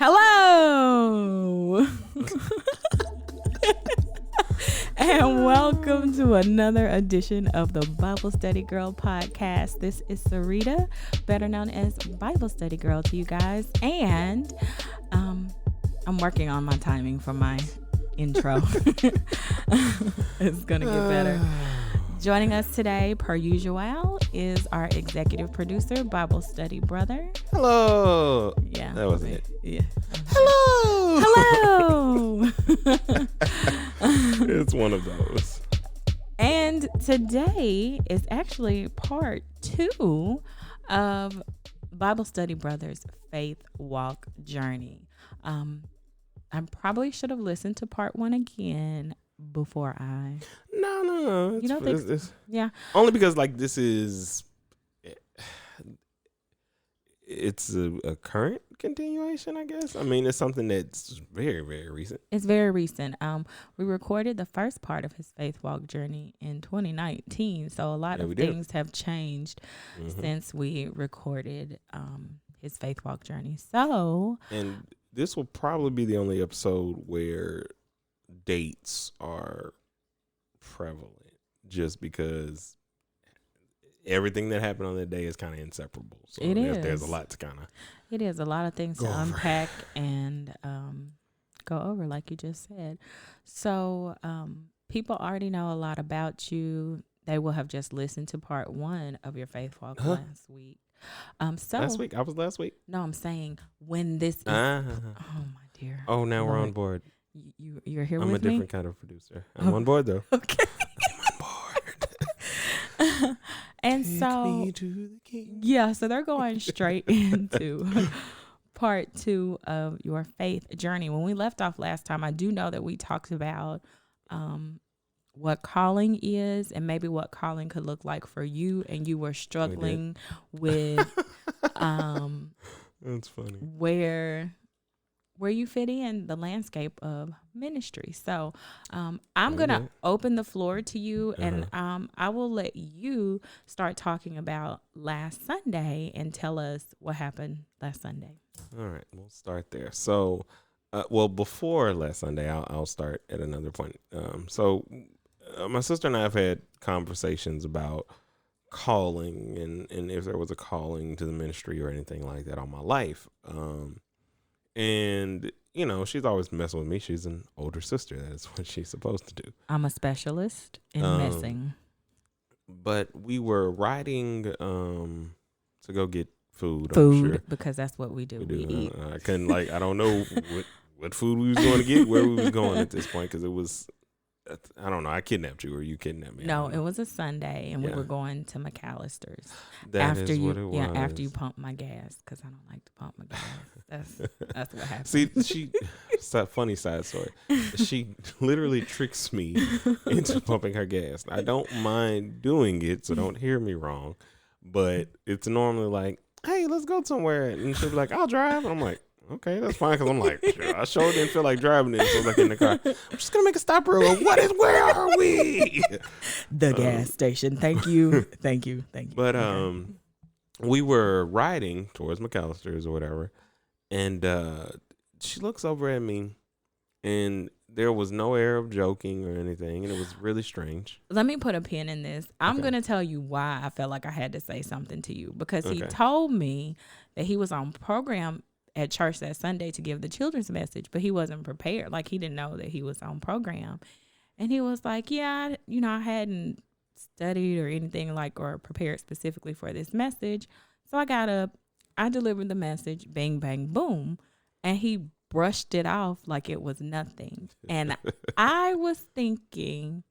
Hello! And welcome to another edition of the Bible Study Girl podcast. This is Sarita, better known as Bible Study Girl to you guys. And I'm working on my timing for my intro. It's going to get better. Joining us today, per usual, is our executive producer, Bible Study Brother. Hello. Yeah. That wasn't it. Yeah. Hello. Hello. It's one of those. And today is actually part 2 of Bible Study Brothers' Faith Walk Journey. I probably should have listened to part 1 again before I... No. You don't think so? Yeah. Only because, this is... It's a current continuation, I guess. I mean, it's something that's very, very recent. It's very recent. We recorded the first part of his Faith Walk Journey in 2019, so a lot of things have changed since we recorded his Faith Walk Journey. And this will probably be the only episode where dates are prevalent, just because everything that happened on that day is kind of inseparable. So there's a lot to It is a lot of things to unpack and go over, like you just said. So people already know a lot about you. They will have just listened to part 1 of your Faith Walk last week. Last week? I was last week? No, I'm saying when this is... Oh, my dear. Oh, now we're on board. You're here with me? I'm a different kind of producer. I'm on board, though. Okay. I'm on board. And Take so, me to the king. yeah, so they're going straight into part 2 of your faith journey. When we left off last time, I do know that we talked about what calling is and maybe what calling could look like for you. And you were struggling with That's funny. where you fit in the landscape of ministry. So I'm going to open the floor to you, and I will let you start talking about last Sunday and tell us what happened last Sunday. All right, we'll start there. So, before last Sunday, I'll start at another point. My sister and I have had conversations about calling and if there was a calling to the ministry or anything like that on my life. And, she's always messing with me. She's an older sister. That's what she's supposed to do. I'm a specialist in messing. But we were riding to go get food. Food, I'm sure. Because that's what we do. We eat. I couldn't, I don't know what food we was going to get, where we was going at this point, because it was, I don't know. I kidnapped you or you kidnapped me. No, it was a Sunday, and we were going to McAllister's. That is what it was. Yeah, after you pump my gas, because I don't like to pump my gas. That's what happened. See, it's that funny side story. She literally tricks me into pumping her gas. I don't mind doing it, so don't hear me wrong. But it's normally like, hey, let's go somewhere. And she'll be like, I'll drive. And I'm like, okay, that's fine, because I'm like, sure, I sure didn't feel like driving it, so I was in the car. I'm just going to make a stop real quick. Where are we? The gas station. Thank you. Thank you. But we were riding towards McAllister's or whatever, and she looks over at me, and there was no air of joking or anything, and it was really strange. Let me put a pin in this. I'm going to tell you why I felt like I had to say something to you, because he told me that he was on program at church that Sunday to give the children's message, but he wasn't prepared. Like, he didn't know that he was on program. And he was like, yeah, I hadn't studied or anything or prepared specifically for this message. So I got up, I delivered the message, bang, bang, boom. And he brushed it off like it was nothing. And I was thinking,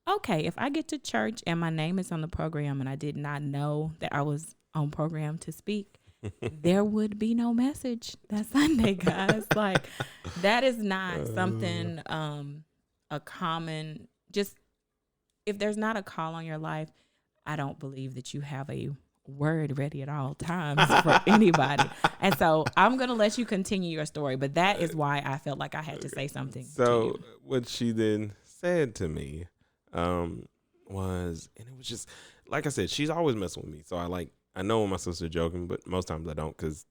okay, if I get to church and my name is on the program and I did not know that I was on program to speak, there would be no message that Sunday, guys. That is not something, a common, just, if there's not a call on your life, I don't believe that you have a word ready at all times for anybody. And so I'm going to let you continue your story, but that is why I felt like I had to say something. So what she then said to me was, and it was just, like I said, she's always messing with me. So I know when my sister's joking, but most times I don't, because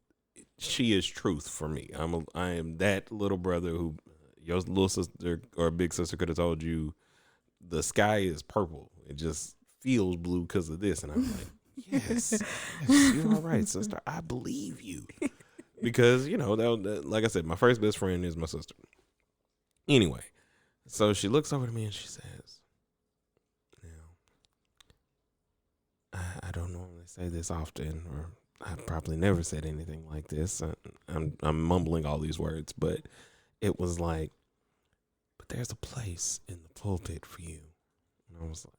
she is truth for me. I am that little brother who your little sister or big sister could have told you the sky is purple. It just feels blue because of this. And I'm like, yes, you're all right, sister. I believe you. Because, you know, like I said, my first best friend is my sister. Anyway, so she looks over to me and she says, now, I don't normally say this often, or I probably never said anything like this. I'm mumbling all these words, but it was like, but there's a place in the pulpit for you. And I was like,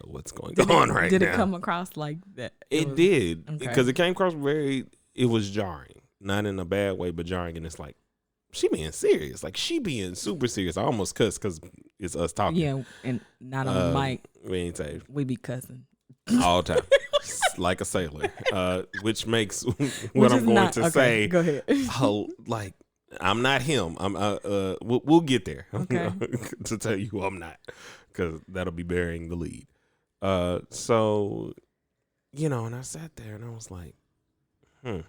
what's going on right now? Did it come across like that? It did, because it came across it was jarring, not in a bad way, but jarring. And it's like, she being serious, like she being super serious. I almost cussed because it's us talking. Yeah, and not on the mic. We ain't safe. We be cussing all the time, like a sailor, which makes what I'm going to say. Go ahead. Like, I'm not him. We'll get there. Okay. To tell you who I'm not, because that'll be burying the lead. So, you know, and I sat there and I was like, I'm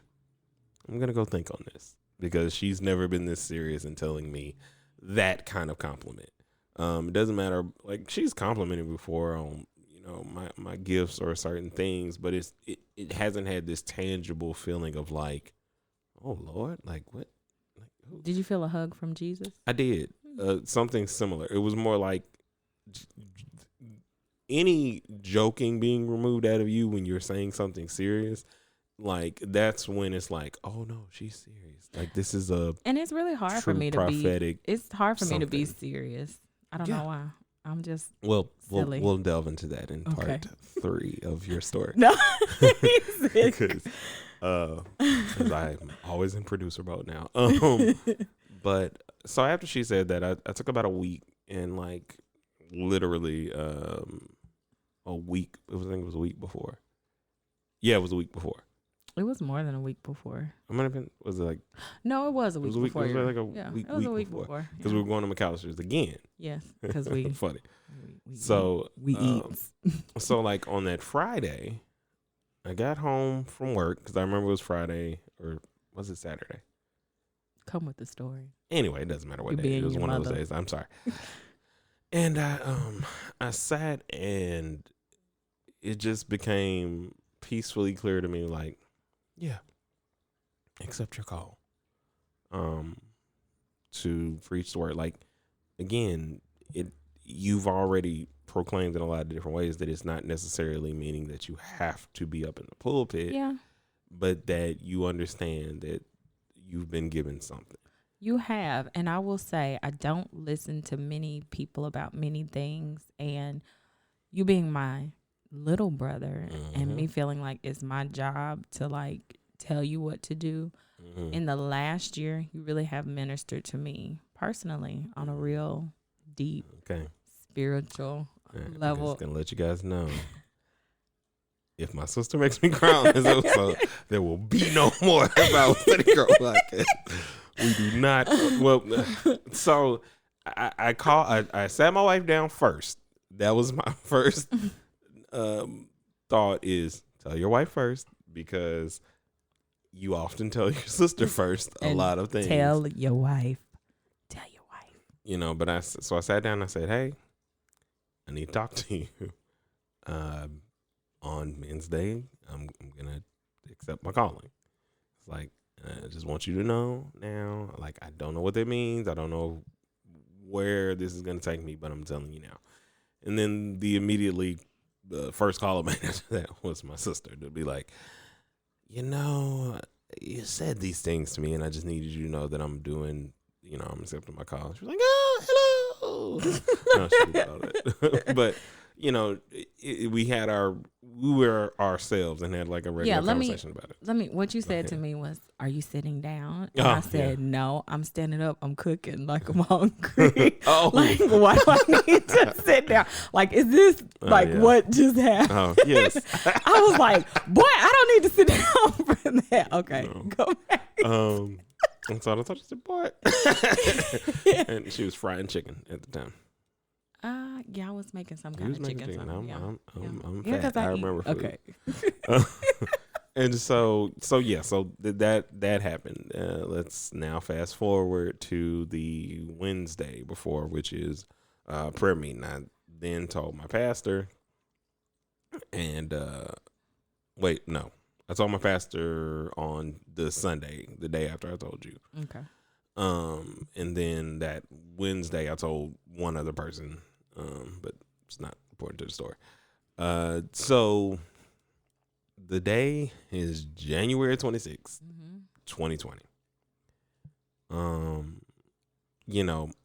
gonna go think on this, because she's never been this serious in telling me that kind of compliment. It doesn't matter, like, she's complimented before on, you know, my gifts or certain things, but it hasn't had this tangible feeling of like, oh Lord, like what? Like, did you feel a hug from Jesus? I did. Something similar. It was more like any joking being removed out of you when you're saying something serious. Like, that's when it's like, oh no, she's serious. Like, this is and it's really hard for me to be. It's hard for me to be serious. I don't know why. I'm just silly. We'll delve into that in part 3 of your story. No, because I'm always in producer mode now. But so after she said that, I took about a week, and like literally a week. I think it was a week before. Yeah, it was a week before. It was more than a week before. I might have been. Was it like? No, it was a week before. It was like a week. It was a week before. Because we were going to McAllister's again. Yes, because we funny. We eat. So like on that Friday, I got home from work, because I remember it was Friday, or was it Saturday? Come with the story. Anyway, it doesn't matter what day. It was one of those days. I'm sorry. And I sat, and it just became peacefully clear to me, like, yeah, accept your call to preach the word. Like, again, you've already proclaimed in a lot of different ways that it's not necessarily meaning that you have to be up in the pulpit, but that you understand that you've been given something. You have, and I will say, I don't listen to many people about many things, and you being my little brother and me feeling like it's my job to like tell you what to do. In the last year, you really have ministered to me personally on a real deep spiritual level. I'm just gonna let you guys know, if my sister makes me cry on this episode, there will be no more about City Girl Podcast. We do not. Well, so I sat my wife down first. That was my first thought, is tell your wife first, because you often tell your sister first a lot of things. Tell your wife. You know, but I sat down and I said, hey, I need to talk to you. On Wednesday, I'm going to accept my calling. It's like, I just want you to know now, like, I don't know what that means. I don't know where this is going to take me, but I'm telling you now. And then the first call I made after that was my sister to be like, you know, you said these things to me, and I just needed you to know that I'm doing, you know, I'm accepting my call. She was like, oh, hello. No, she didn't know that. But, you know, we were ourselves and had like a regular conversation about it. What you said to me was, are you sitting down? And I said, no, I'm standing up. I'm cooking, like I'm hungry. Like, why do I need to sit down? Like, is this what just happened? Oh, yes. I was like, boy, I don't need to sit down for that. Okay, go back. And so I thought she said, boy. And she was frying chicken at the time. Yeah, I was making some kind of chicken. I'm fat. I remember food. Okay. And so that happened. Let's now fast forward to the Wednesday before, which is prayer meeting. I then told my pastor, and wait, no, I told my pastor on the Sunday, the day after I told you. Okay. And then that Wednesday, I told one other person, but it's not important to the story. So the day is January 26th, 2020.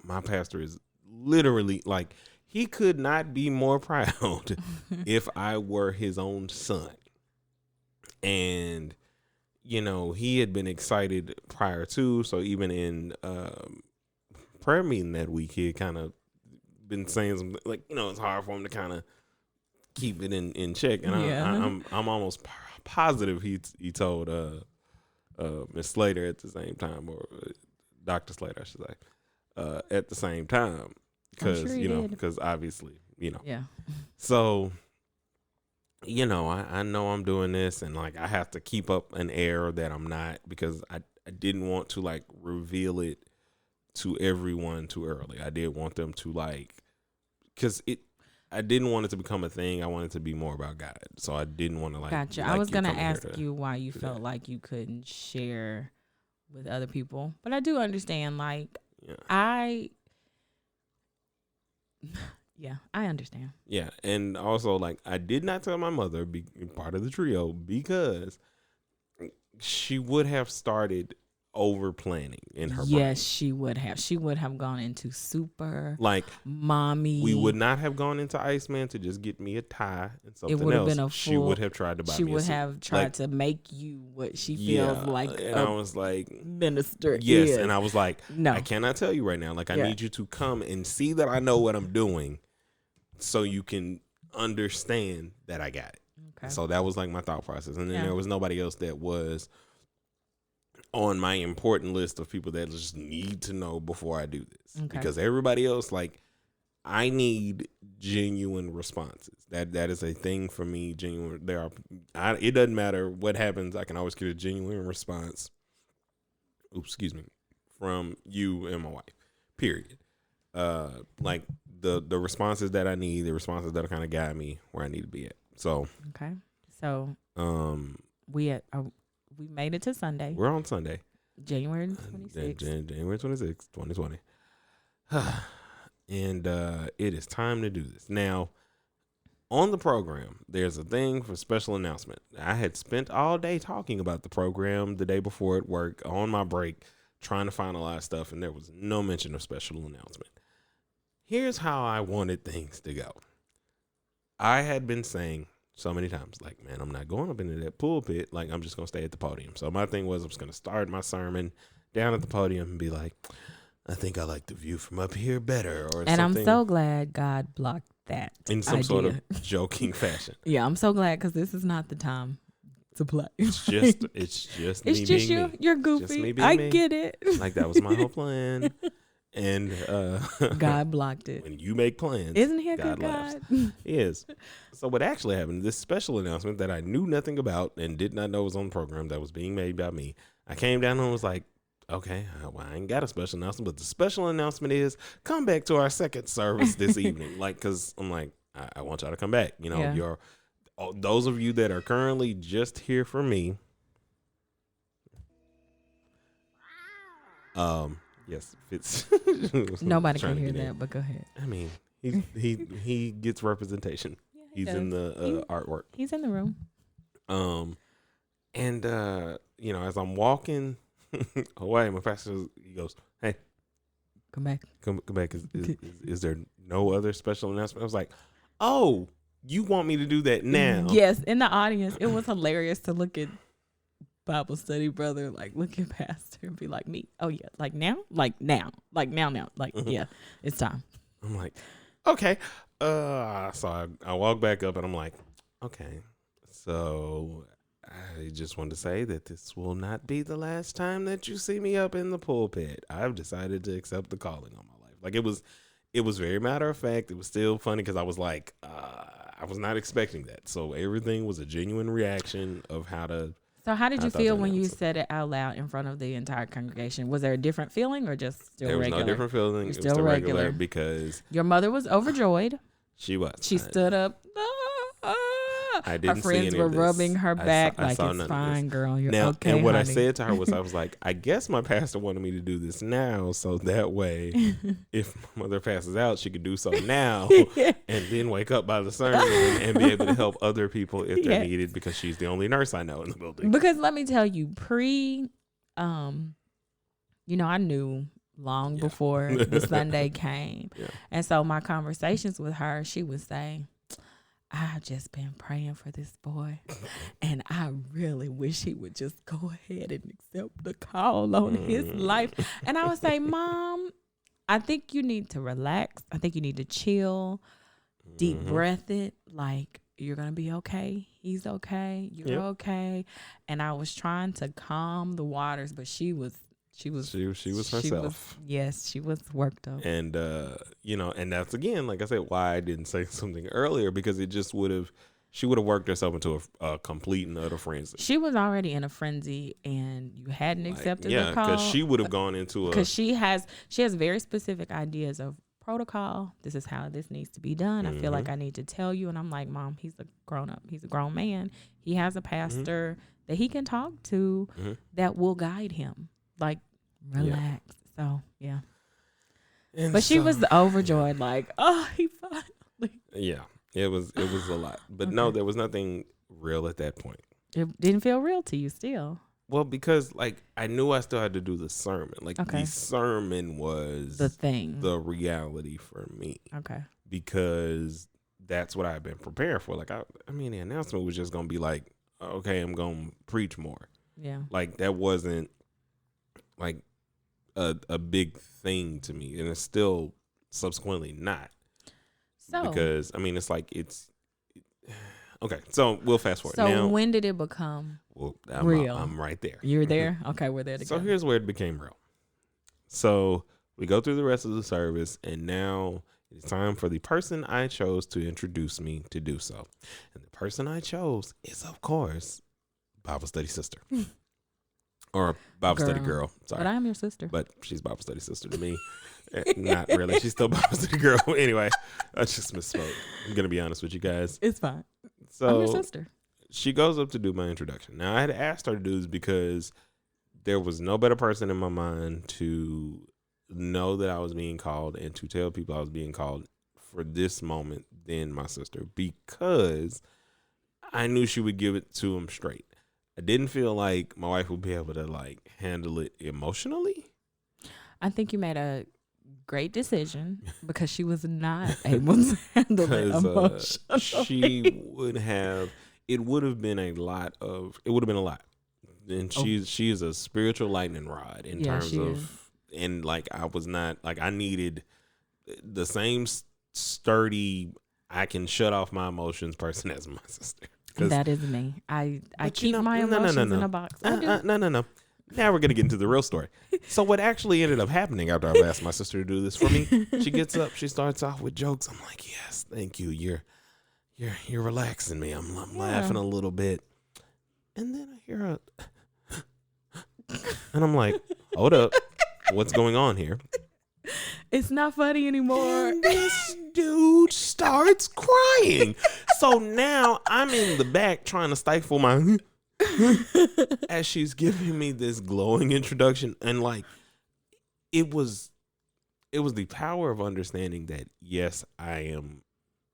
My pastor is literally like, he could not be more proud if I were his own son. And, he had been excited prior to, so even in prayer meeting that week, he had kind of been saying something like, it's hard for him to kind of keep it in check. And I'm almost positive he told Miss Slater at the same time, or Dr. Slater, I should say, at the same time, because because obviously yeah. So I know I'm doing this, and like I have to keep up an air that I'm not, because I didn't want to like reveal it to everyone too early. I did want them to because I didn't want it to become a thing. I wanted it to be more about God. So I didn't want to Gotcha. I was gonna ask you why you felt like you couldn't share with other people, but I do understand. Like I understand. Yeah, and also like I did not tell my mother be part of the trio, because she would have started over planning in her brain. Yes, she would have. She would have gone into super like mommy. We would not have gone into Iceman to just get me a tie and something else. It would have been she would have tried to buy me a suit. She would have tried to make you what she feels like. And I was like, minister. Yes, is. And I was like, no, I cannot tell you right now. Like, I need you to come and see that I know what I'm doing, so you can understand that I got it. Okay. So that was like my thought process. And then there was nobody else that was on my important list of people that just need to know before I do this. Okay. Because everybody else, like, I need genuine responses. That is a thing for me. Genuine. It doesn't matter what happens. I can always get a genuine response. From you and my wife. Period. Like the responses that I need, the responses that kind of guide me where I need to be at. So okay. So we made it to Sunday. We're on Sunday. January 26th. January 26th, 2020. And it is time to do this. Now, on the program, there's a thing for special announcement. I had spent all day talking about the program the day before at work on my break, trying to finalize stuff, and there was no mention of special announcement. Here's how I wanted things to go. I had been saying so many times, like, man, I'm not going up into that pulpit. Like, I'm just going to stay at the podium. So my thing was I was going to start my sermon down at the podium and be like, I think I like the view from up here better. Or and something. I'm so glad God blocked that in some sort of joking fashion. Yeah, I'm so glad, because this is not the time to play. It's just me being me. You're goofy. I get it. Like, that was my whole plan. And God blocked it. When you make plans, isn't he a good God? He is. So what actually happened, this special announcement that I knew nothing about and did not know was on the program that was being made by me, I came down and was like, okay, well, I ain't got a special announcement, but the special announcement is come back to our second service this evening. Like, because I'm like, I want y'all to come back. Those of you that are currently just here for me. Yes, Fitz. Nobody can hear that, but go ahead. I mean, he gets representation. Yeah, he's in the artwork. He's in the room. And as I'm walking away, my pastor, he goes, "Hey, come back. Come back. Is there no other special announcement?" I was like, "Oh, you want me to do that now?" Yes, in the audience, it was hilarious to look at Bible study brother, like look at pastor and be like, me, oh yeah, like now, yeah, it's time. I'm like, okay. So I walk back up and I'm like, okay, so I just want to say that this will not be the last time that you see me up in the pulpit. I've decided to accept the calling on my life. Like, it was very matter of fact. It was still funny because I was like, I was not expecting that. So everything was a genuine reaction of how to So how did you feel when you said it out loud in front of the entire congregation? Was there a different feeling or just still regular? There was no different feeling. It was still regular because your mother was overjoyed. She was. She stood up. I didn't her friends were rubbing her back like, it's fine, girl. You're okay, and what honey. I said to her was, I was like, I guess my pastor wanted me to do this now, so that way, if my mother passes out, she could do so now, and then wake up by the sermon and be able to help other people if they're needed, because she's the only nurse I know in the building. Because let me tell you, I knew long before the Sunday came, and so my conversations with her, she would say, I've just been praying for this boy, and I really wish he would just go ahead and accept the call on his life. And I would say, Mom, I think you need to relax. I think you need to chill, deep breath it. Like, you're going to be okay. He's okay. You're okay. And I was trying to calm the waters, but she was herself. She was worked up. And, and that's, again, like I said, why I didn't say something earlier, because it just she would have worked herself into a complete and utter frenzy. She was already in a frenzy, and you hadn't accepted the call. Because she would have gone into because she has very specific ideas of protocol. This is how this needs to be done. I feel like I need to tell you. And I'm like, Mom, he's a grown up. He's a grown man. He has a pastor that he can talk to that will guide him. Like, relax. So but she was overjoyed, like, oh, he finally. It was a lot, but no, there was nothing real at that point. It didn't feel real to you still. Well, because like I knew I still had to do the sermon. Like the sermon was the thing, the reality for me. Okay, because that's what I've been preparing for. Like I mean, the announcement was just gonna be like, okay, I'm gonna preach more. Yeah, like that wasn't like a big thing to me, and it's still subsequently not. So because I mean, it's like it's okay. So we'll fast forward. So now, when did it become real? I'm right there. You're there. Okay, we're there together. So here's where it became real. So we go through the rest of the service, and now it's time for the person I chose to introduce me to do so. And the person I chose is, of course, Bible study sister. Or Bible study girl. Sorry. But I am your sister. But she's Bible study sister to me. Not really. She's still Bible study girl. Anyway, I just misspoke. I'm going to be honest with you guys. It's fine. So I'm your sister. She goes up to do my introduction. Now, I had asked her to do this because there was no better person in my mind to know that I was being called and to tell people I was being called for this moment than my sister, because I knew she would give it to him straight. I didn't feel like my wife would be able to like handle it emotionally. I think you made a great decision because she was not able to handle it emotionally. She would have. It would have been a lot. And she is a spiritual lightning rod in terms of, and like I was not, like I needed the same sturdy, I can shut off my emotions person as my sister. That is me. I keep my emotions in a box. No. Now we're going to get into the real story. So what actually ended up happening after I asked my sister to do this for me, she gets up, she starts off with jokes. I'm like, yes, thank you. You're relaxing me. I'm laughing a little bit. And then I hear and I'm like, hold up. What's going on here? It's not funny anymore. And this dude starts crying. So now I'm in the back trying to stifle my as she's giving me this glowing introduction. And like, it was the power of understanding that, yes, I am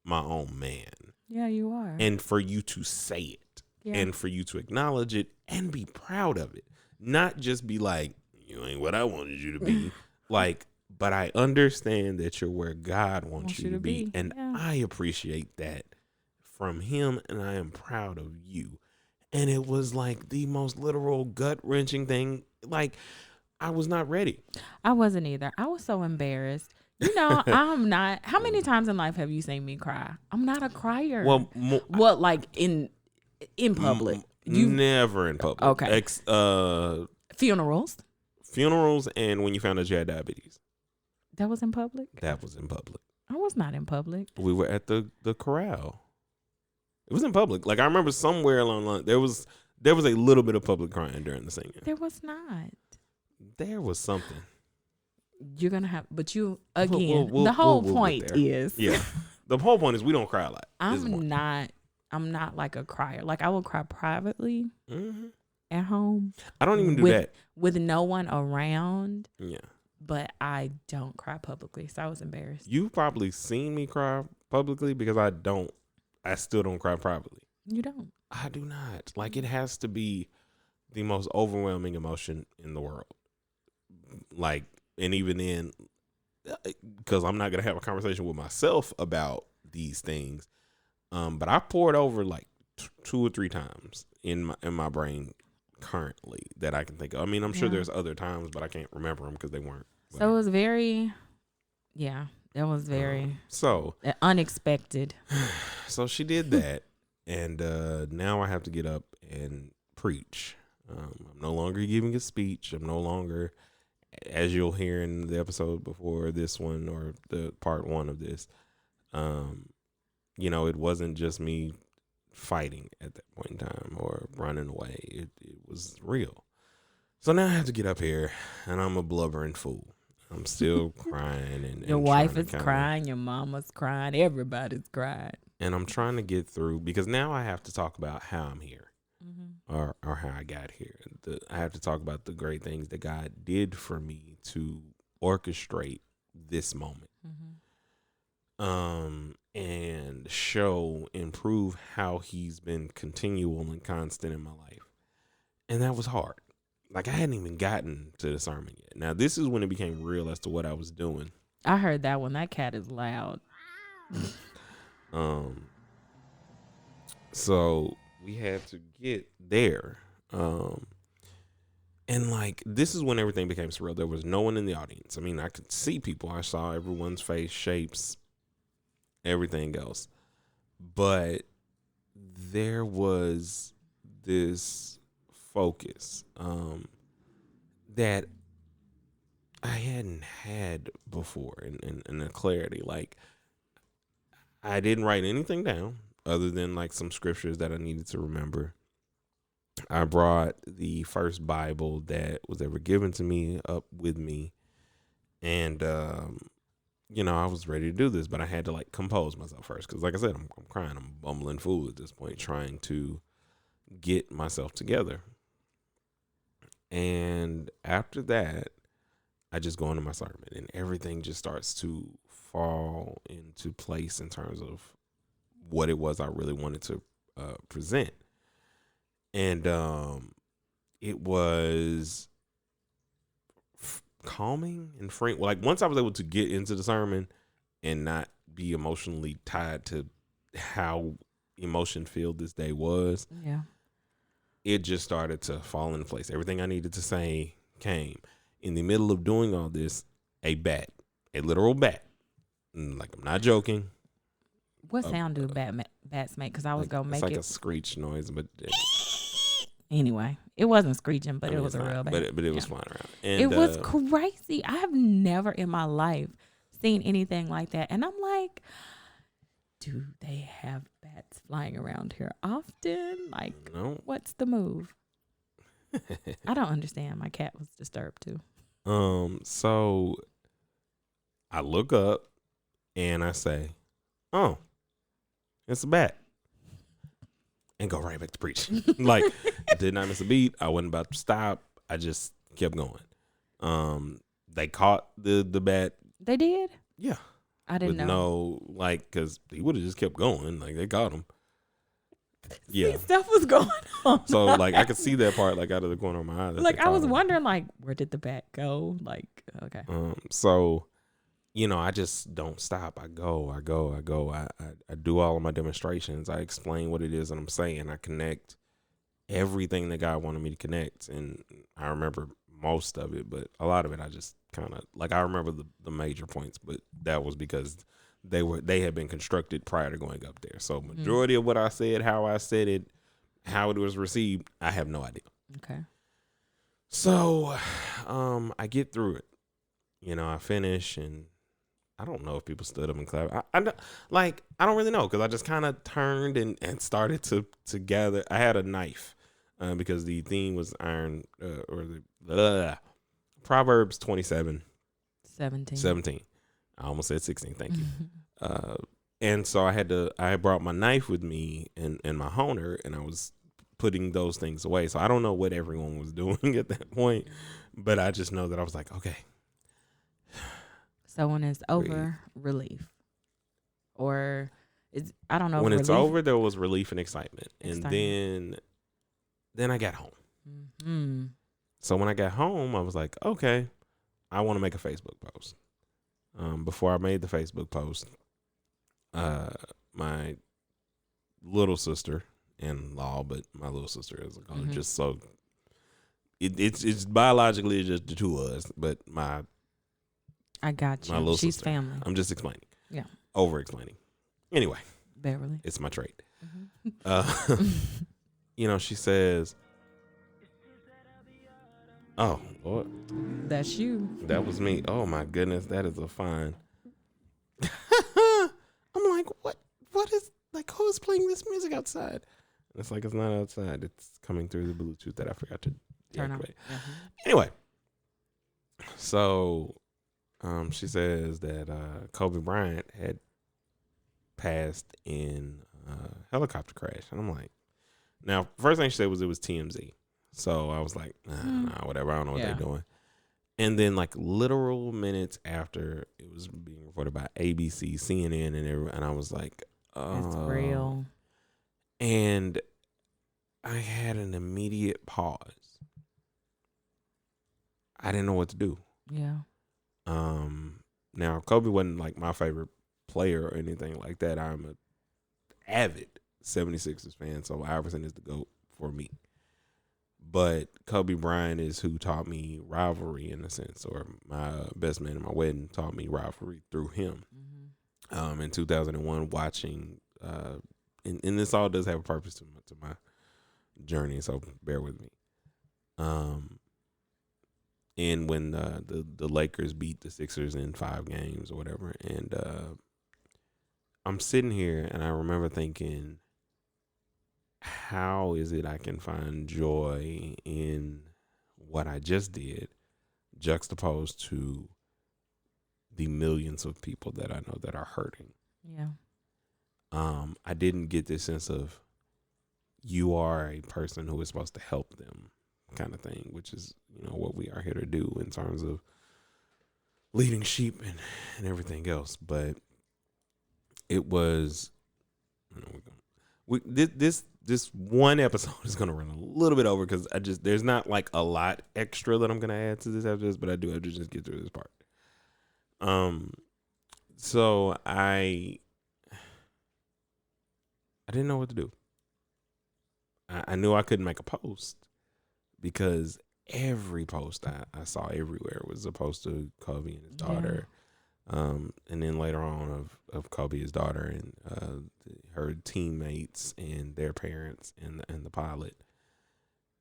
my own man. Yeah, you are. And for you to say it and for you to acknowledge it and be proud of it, not just be like, you ain't what I wanted you to be. Like, but I understand that you're where God wants you to be. And I appreciate that from him, and I am proud of you. And it was like the most literal gut-wrenching thing. Like, I was not ready. I wasn't either. I was so embarrassed. You know, I'm not. How many times in life have you seen me cry? I'm not a crier. Well, like in public? You never in public. Okay. Funerals, and when you found out you had diabetes. That was in public? That was in public. I was not in public. We were at the corral. It was in public. Like, I remember somewhere along the line, There was a little bit of public crying during the singing. There was not. There was something. You're gonna have, but you again. The whole point is, yeah. The whole point is we don't cry a lot. I'm not like a crier. Like I will cry privately at home. I don't even do that with no one around. Yeah. But I don't cry publicly, so I was embarrassed. You've probably seen me cry publicly because I still don't cry privately. You don't. I do not. Like, it has to be the most overwhelming emotion in the world. Like, and even then, because I'm not going to have a conversation with myself about these things. But I poured over like 2 or 3 times in my brain currently that I can think of. I mean, I'm sure there's other times, but I can't remember them because they weren't. So it was very, that was very unexpected. So she did that. And now I have to get up and preach. I'm no longer giving a speech. I'm no longer, as you'll hear in the episode before this one or the part 1 of this, it wasn't just me fighting at that point in time or running away. It was real. So now I have to get up here and I'm a blubbering fool. I'm still crying. And your wife is crying. Your mama's crying. Everybody's crying. And I'm trying to get through because now I have to talk about how I'm here or how I got here. I have to talk about the great things that God did for me to orchestrate this moment. And show and prove how he's been continual and constant in my life. And that was hard. Like I hadn't even gotten to the sermon yet. Now this is when it became real as to what I was doing. I heard that one. That cat is loud. So we had to get there. And like, this is when everything became surreal. There was no one in the audience. I mean, I could see people. I saw everyone's face, shapes, everything else. But there was this focus, that I hadn't had before and a clarity. Like, I didn't write anything down other than like some scriptures that I needed to remember. I brought the first Bible that was ever given to me up with me. And, I was ready to do this, but I had to like compose myself first. Cause like I said, I'm crying. I'm a bumbling fool at this point, trying to get myself together. And after that, I just go into my sermon and everything just starts to fall into place in terms of what it was I really wanted to present. And it was calming and freeing. Like once I was able to get into the sermon and not be emotionally tied to how emotion filled this day was, it just started to fall into place. Everything I needed to say came. In the middle of doing all this, a literal bat, like I'm not joking. What sound do bats make? Because I was gonna make it's like a screech noise, but anyway, it wasn't screeching, but it was a real bat. But it was flying around. And, it was crazy. I have never in my life seen anything like that, and I'm like, do they have bats flying around here often? Like, no. What's the move? I don't understand. My cat was disturbed too. So I look up and I say, "Oh, it's a bat," and go right back to preaching. Like, I did not miss a beat. I wasn't about to stop. I just kept going. They caught the bat. They did? Yeah. I didn't know. No, like, because he would have just kept going. Like, they caught him. Yeah. Stuff was going on. So, like, I could see that part, like, out of the corner of my eye. Like, I was wondering, like, where did the bat go? Like, okay. So, I just don't stop. I go. I do all of my demonstrations. I explain what it is that I'm saying. I connect everything that God wanted me to connect. And I remember most of it, but a lot of it I just kind of, like, I remember the major points, but that was because they had been constructed prior to going up there. So majority of what I said, how I said it, how it was received, I have no idea. Okay. So I get through it. I finish, and I don't know if people stood up and clapped. I don't really know, because I just kind of turned and started to gather. I had a knife because the theme was Proverbs 27, 17. I almost said 16. Thank you. And so I brought my knife with me and my honer, and I was putting those things away. So I don't know what everyone was doing at that point, but I just know that I was like, okay. So when it's over, relief. Or I don't know. When it's over, there was relief and excitement. And then I got home. Mm-hmm. So when I got home, I was like, okay, I want to make a Facebook post. Before I made the Facebook post, my little sister-in-law, but my little sister is going to just so it's biologically just the two of us, but I got you. My little She's sister. family. I'm just explaining. Yeah. Over explaining. Anyway. Beverly. It's my trait. Mm-hmm. She says, oh, Lord. That's you. That was me. Oh, my goodness. That is a fine. I'm like, what is, like, who is playing this music outside? And it's like, it's not outside. It's coming through the Bluetooth that I forgot to turn on. Anyway. So, she says that Kobe Bryant had passed in a helicopter crash. And I'm like, now, first thing she said was it was TMZ. So I was like, nah, whatever. I don't know what they're doing. And then, like, literal minutes after, it was being reported by ABC, CNN, and everyone. And I was like, oh. It's real. And I had an immediate pause. I didn't know what to do. Yeah. Now, Kobe wasn't, like, my favorite player or anything like that. I'm an avid 76ers fan, so Iverson is the GOAT for me. But Kobe Bryant is who taught me rivalry in a sense, or my best man at my wedding taught me rivalry through him. Mm-hmm. In 2001, watching, and this all does have a purpose to my journey, so bear with me. And when the Lakers beat the Sixers in 5 games or whatever, and I'm sitting here and I remember thinking, how is it I can find joy in what I just did, juxtaposed to the millions of people that I know that are hurting? Yeah. I didn't get this sense of you are a person who is supposed to help them kind of thing, which is, what we are here to do in terms of leading sheep and everything else. But it was, this one episode is going to run a little bit over because there's not like a lot extra that I'm going to add to this after this, but I do have to just get through this part. So I didn't know what to do. I knew I couldn't make a post because every post I saw everywhere was a post of Kobe and his daughter. And then later on of Kobe, his daughter, and her teammates and their parents and the pilot.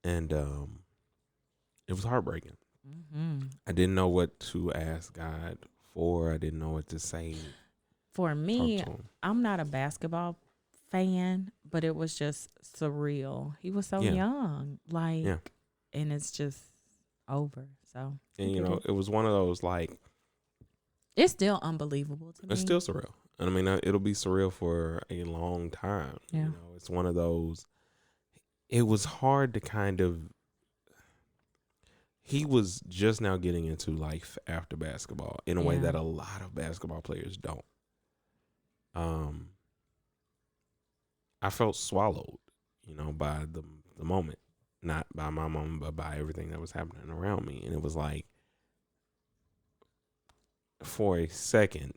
And it was heartbreaking. Mm-hmm. I didn't know what to ask God for. I didn't know what to say. For me, I'm not a basketball fan, but it was just surreal. He was so young, and it's just over. So, and it was one of those it's still unbelievable to me. It's still surreal. And I mean, it'll be surreal for a long time. Yeah. It's one of those. It was hard to kind of. He was just now getting into life after basketball in a way that a lot of basketball players don't. I felt swallowed, by the moment, not by my moment, but by everything that was happening around me. And it was like, for a second,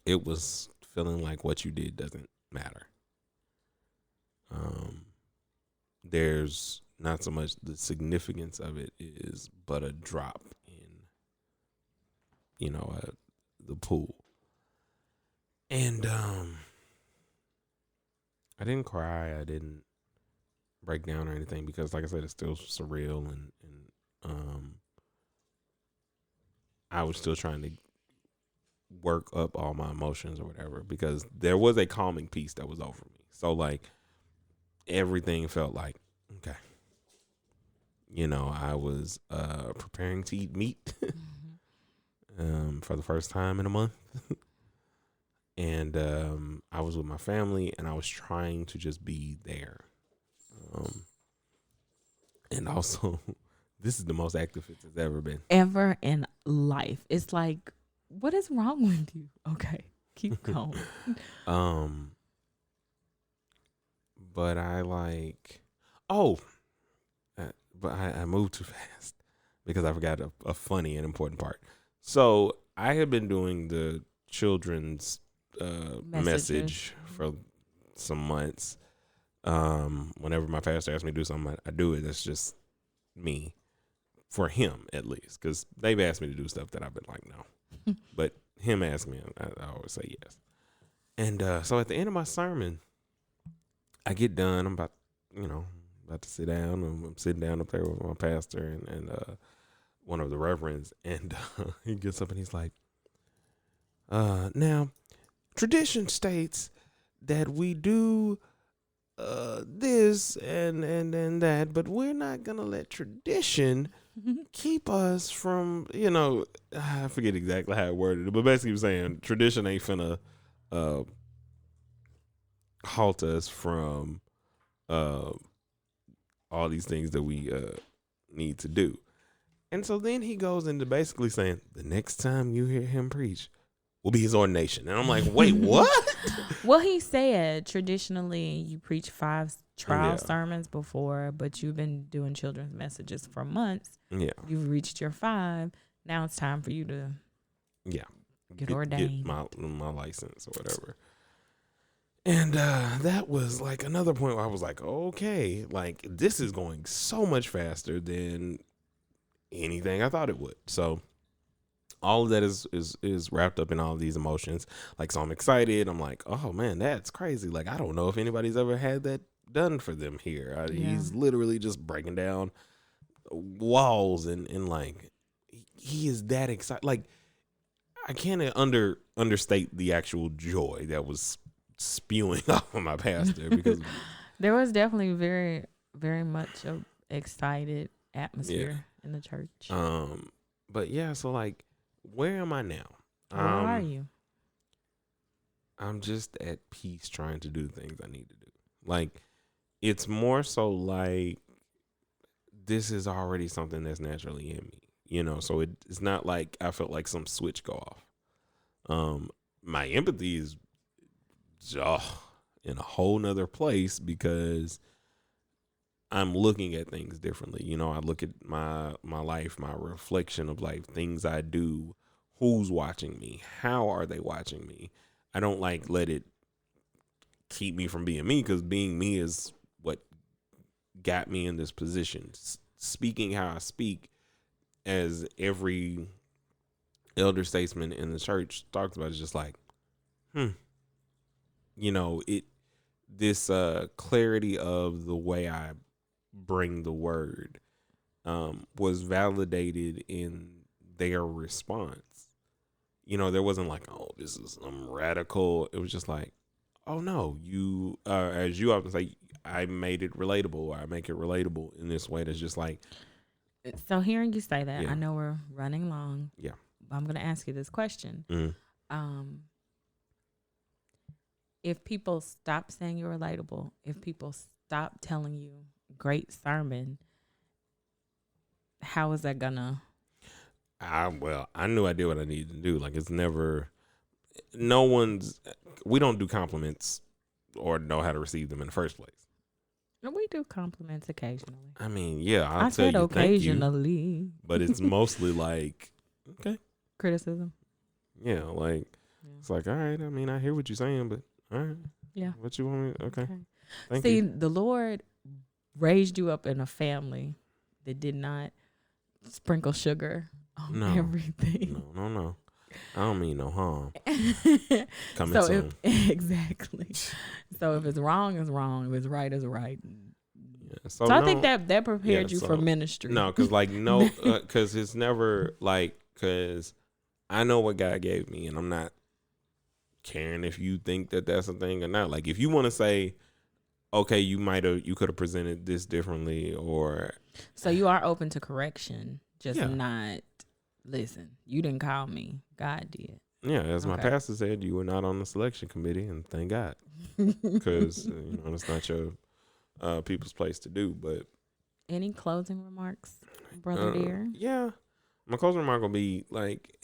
it was feeling like what you did doesn't matter. There's not so much the significance of it is but a drop in, the pool. And I didn't cry. I didn't break down or anything because, like I said, it's still surreal and I was still trying to work up all my emotions or whatever because there was a calming peace that was over me. So, everything felt like Okay. You know, I was preparing to eat meat for the first time in a month. And I was with my family, and I was trying to just be there. And also, this is the most active Fitz has ever been. Ever in life. It's like, what is wrong with you? Okay, keep going. But I moved too fast because I forgot a funny and important part. So I had been doing the children's message for some months. Whenever my pastor asks me to do something, I do it. That's just me, for him at least, because they've asked me to do stuff that I've been like, no. But him asking me, I always say yes. And so at the end of my sermon, I get done. I'm about to sit down. I'm sitting down up there with my pastor and one of the reverends, and he gets up and he's like, now, tradition states that we do this and that, but we're not gonna let tradition keep us from, I forget exactly how I worded it, but basically he was saying tradition ain't finna halt us from all these things that we need to do. And so then he goes into basically saying the next time you hear him preach will be his ordination. And I'm like, wait, what? Well, he said traditionally you preach 5 trial sermons before, but you've been doing children's messages for months. Yeah. You've reached your 5. Now it's time for you to get ordained. Get my license or whatever. And that was like another point where I was like, okay, like this is going so much faster than anything I thought it would. So all of that is wrapped up in all of these emotions. Like, so I'm excited. I'm like, oh man, that's crazy. Like, I don't know if anybody's ever had that done for them here. He's literally just breaking down walls and like, he is that excited. Like, I can't understate the actual joy that was spewing off of my pastor, because there was definitely very, very much a excited atmosphere in the church. But yeah, so like, where am I now? Where are you? I'm just at peace trying to do the things I need to do. Like, it's more so like this is already something that's naturally in me, so it's not like I felt like some switch go off. My empathy is in a whole nother place because I'm looking at things differently. I look at my life, my reflection of life, things I do, who's watching me, how are they watching me. I don't like let it keep me from being me, because being me is what got me in this position. Speaking how I speak, as every elder statesman in the church talks about, is just like, this clarity of the way I bring the word was validated in their response. There wasn't like, oh, this is radical. It was just like, oh no, you as you often say, I made it relatable, or I make it relatable in this way that's just like. So hearing you say that, I know we're running long. Yeah. I'm going to ask you this question. Mm-hmm. If people stop saying you're relatable, if people stop telling you great sermon, how is that gonna? I knew I did what I needed to do. Like, it's never, we don't do compliments or know how to receive them in the first place. We do compliments occasionally. I mean, yeah, I said tell you, occasionally, thank you, but it's mostly like, okay, criticism. Yeah, like it's like, all right. I mean, I hear what you're saying, but all right, yeah, what you want me? Okay. Thank See, you. the Lord raised you up in a family that did not sprinkle sugar on everything. No. I don't mean no harm. Coming so soon. Exactly. So if it's wrong, it's wrong. If it's right, it's right. Yeah, so I think that prepared you for ministry. No, because because it's never like, because I know what God gave me, and I'm not caring if you think that that's a thing or not. Like, if you want to say, okay, you could have presented this differently, or so you are open to correction, just not listen. You didn't call me, God did. Yeah, as my pastor said, you were not on the selection committee, and thank God, because it's not your people's place to do. But any closing remarks, brother dear? Yeah, my closing remark will be like,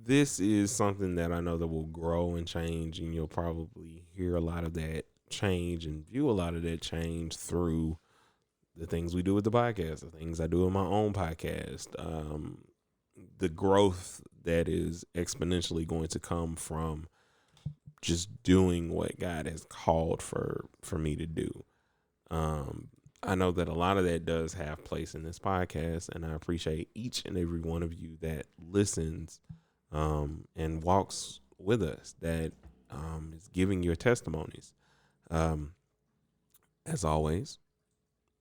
this is something that I know that will grow and change, and you'll probably hear a lot of that change and view a lot of that change through the things we do with the podcast, the things I do in my own podcast, the growth that is exponentially going to come from just doing what God has called for me to do. I know that a lot of that does have place in this podcast, and I appreciate each and every one of you that listens and walks with us, that is giving your testimonies. As always,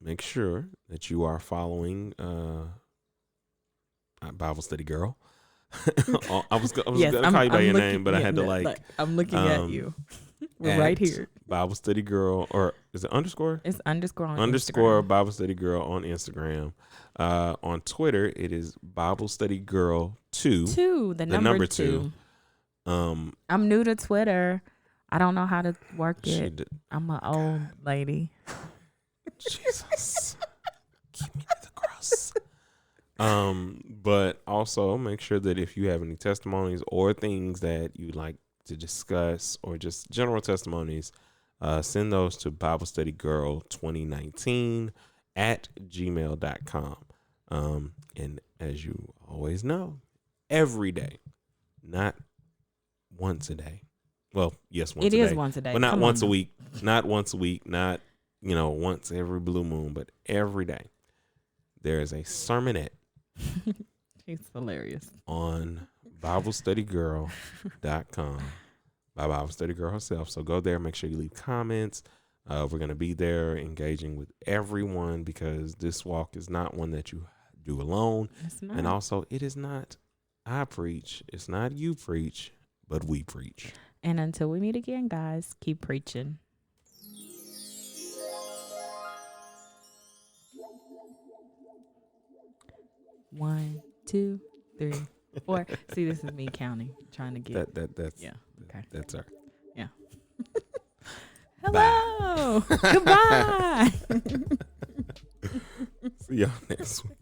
make sure that you are following Bible Study Girl. I was gonna call you by your name, but I had to I'm looking at you. We're right here. Bible Study Girl, or is it underscore? It's underscore on underscore Instagram. Bible Study Girl on Instagram. On Twitter, it is Bible Study Girl 2. The number 2. I'm new to Twitter. I don't know how to work it. I'm an old lady. Jesus. Keep me to the cross. But also make sure that if you have any testimonies or things that you'd like to discuss, or just general testimonies, send those to BibleStudyGirl2019@gmail.com. And as you always know, every day, not once a day. Well, yes, once a day. It is once a day. But not once a week. Not once a week. Not, once every blue moon, but every day. There is a sermonette. He's hilarious. On BibleStudyGirl.com by Bible Study Girl herself. So go there, make sure you leave comments. We're going to be there engaging with everyone, because this walk is not one that you do alone. It's not. And also, it is not I preach. It's not you preach, but we preach. And until we meet again, guys, keep preaching. One, 2, 3, 4. See, this is me counting, trying to get that's yeah. Okay, that's her. Yeah. Hello. Goodbye. See y'all next week.